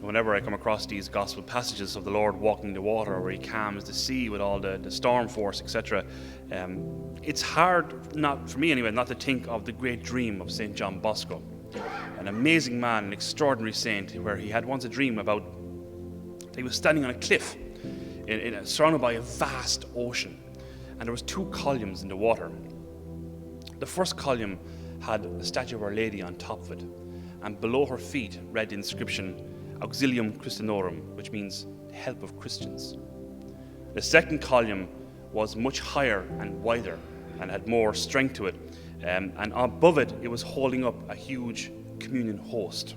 whenever I come across these gospel passages of the Lord walking the water, where he calms the sea with all the storm force, etc., it's hard, not for me anyway, not to think of the great dream of St. Don Bosco, an amazing man, an extraordinary saint, where he had once a dream about that he was standing on a cliff surrounded by a vast ocean, and there was two columns in the water. The first column had a statue of Our Lady on top of it, and below her feet read the inscription Auxilium Christianorum, which means help of Christians. The second column was much higher and wider and had more strength to it, and above it was holding up a huge communion host.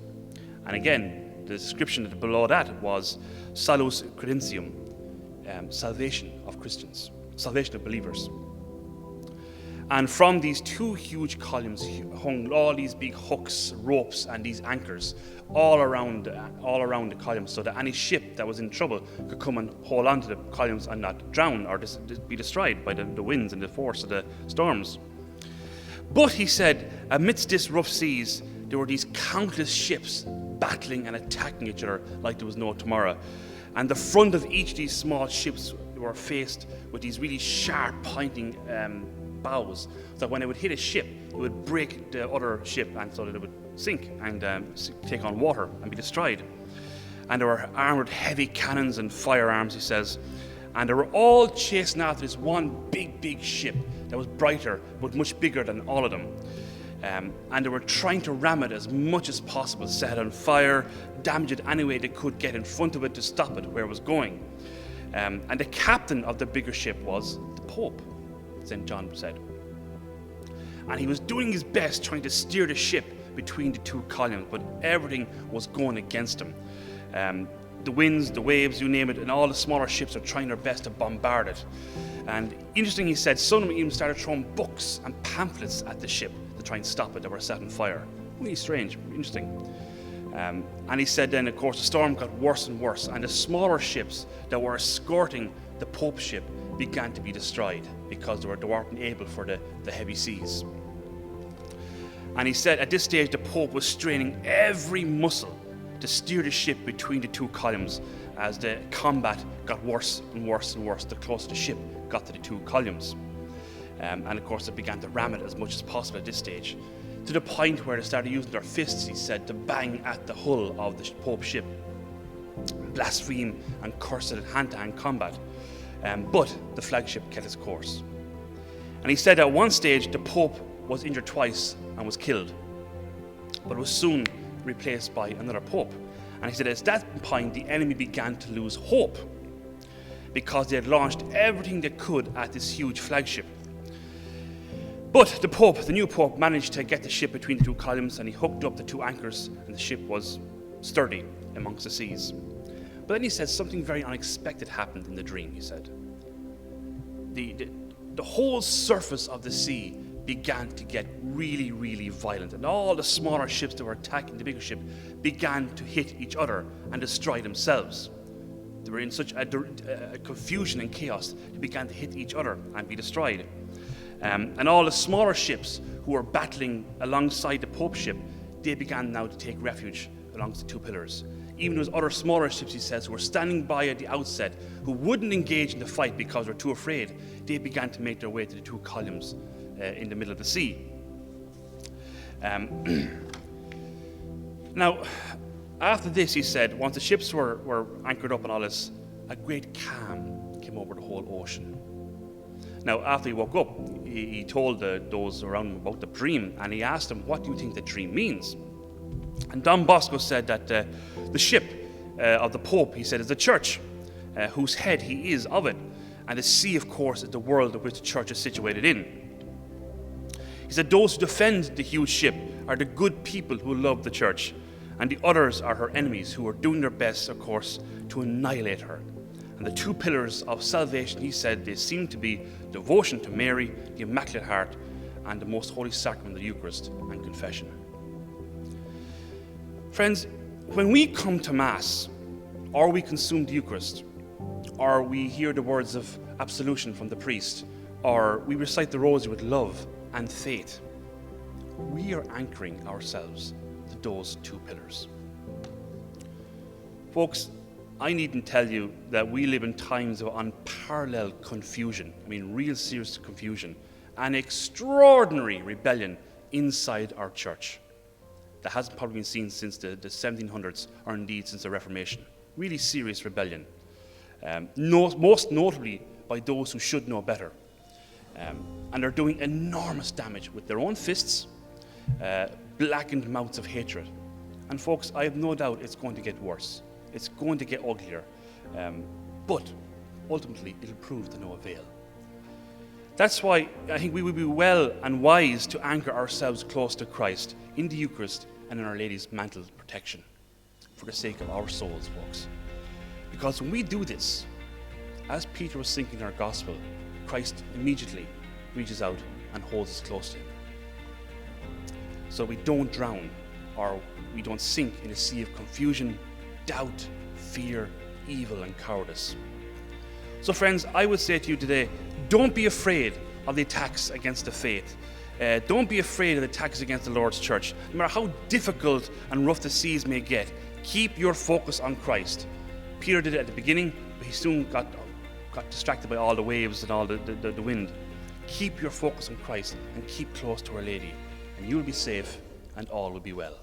And again, the description below that was Salus Credentium, salvation of Christians, salvation of believers. And from these two huge columns hung all these big hooks, ropes, and these anchors all around the columns, so that any ship that was in trouble could come and hold onto the columns and not drown or be destroyed by the winds and the force of the storms. But he said, amidst this rough seas, there were these countless ships battling and attacking each other like there was no tomorrow. And the front of each of these small ships were faced with these really sharp pointing bows, so that when it would hit a ship, it would break the other ship, and so that it would sink and take on water and be destroyed. And they were armed with heavy cannons and firearms, he says, and they were all chasing after this one big ship that was brighter but much bigger than all of them. And they were trying to ram it as much as possible, set it on fire, damage it any way they could get in front of it to stop it where it was going. And the captain of the bigger ship was the Pope, St. John said. And he was doing his best trying to steer the ship between the two columns, but everything was going against him. The winds, the waves, you name it, and all the smaller ships are trying their best to bombard it. And interesting, he said, some of them even started throwing books and pamphlets at the ship to try and stop it that were set on fire. Really strange, interesting. And he said then, of course, the storm got worse and worse, and the smaller ships that were escorting the Pope's ship began to be destroyed because they weren't able for the heavy seas. And he said at this stage the Pope was straining every muscle to steer the ship between the two columns as the combat got worse and worse and worse the closer the ship got to the two columns. And of course they began to ram it as much as possible at this stage, to the point where they started using their fists, he said, to bang at the hull of the Pope's ship, blaspheme and curse it in hand-to-hand combat. But the flagship kept its course. And he said at one stage the Pope was injured twice and was killed, but was soon replaced by another Pope. And he said at that point the enemy began to lose hope, because they had launched everything they could at this huge flagship. But the new Pope, managed to get the ship between the two columns, and he hooked up the two anchors, and the ship was sturdy amongst the seas. But then he said something very unexpected happened in the dream, he said. The whole surface of the sea began to get really, really violent, and all the smaller ships that were attacking the bigger ship began to hit each other and destroy themselves. They were in such a confusion and chaos, they began to hit each other and be destroyed. And all the smaller ships who were battling alongside the Pope's ship, they began now to take refuge along the two pillars. Even those other smaller ships, he says, who were standing by at the outset, who wouldn't engage in the fight because they were too afraid, they began to make their way to the two columns in the middle of the sea. Now, after this, he said, once the ships were anchored up and all this, a great calm came over the whole ocean. Now, after he woke up, he told those around him about the dream, and he asked them, what do you think the dream means? And Don Bosco said that the ship of the Pope, he said, is the church, whose head he is of it. And the sea, of course, is the world of which the church is situated in. He said those who defend the huge ship are the good people who love the church, and the others are her enemies who are doing their best, of course, to annihilate her. And the two pillars of salvation, he said, they seem to be devotion to Mary, the Immaculate Heart, and the most holy sacrament of the Eucharist and confession. Friends, when we come to Mass, or we consume the Eucharist, or we hear the words of absolution from the priest, or we recite the Rosary with love and faith, we are anchoring ourselves to those two pillars. Folks, I needn't tell you that we live in times of unparalleled confusion. I mean, real serious confusion and extraordinary rebellion inside our church that hasn't probably been seen since the 1700s, or indeed since the Reformation. Really serious rebellion. Most notably by those who should know better. And they're doing enormous damage with their own fists, blackened mouths of hatred. And folks, I have no doubt it's going to get worse. It's going to get uglier. But ultimately, it'll prove to no avail. That's why I think we would be well and wise to anchor ourselves close to Christ in the Eucharist and in Our Lady's mantle of protection for the sake of our souls, folks. Because when we do this, as Peter was thinking in our gospel, Christ immediately reaches out and holds us close to him. So we don't drown or we don't sink in a sea of confusion, doubt, fear, evil, and cowardice. So friends, I would say to you today, don't be afraid of the attacks against the faith. Don't be afraid of the attacks against the Lord's church. No matter how difficult and rough the seas may get, keep your focus on Christ. Peter did it at the beginning, but he soon got distracted by all the waves and all the wind. Keep your focus on Christ and keep close to Our Lady, and you will be safe and all will be well.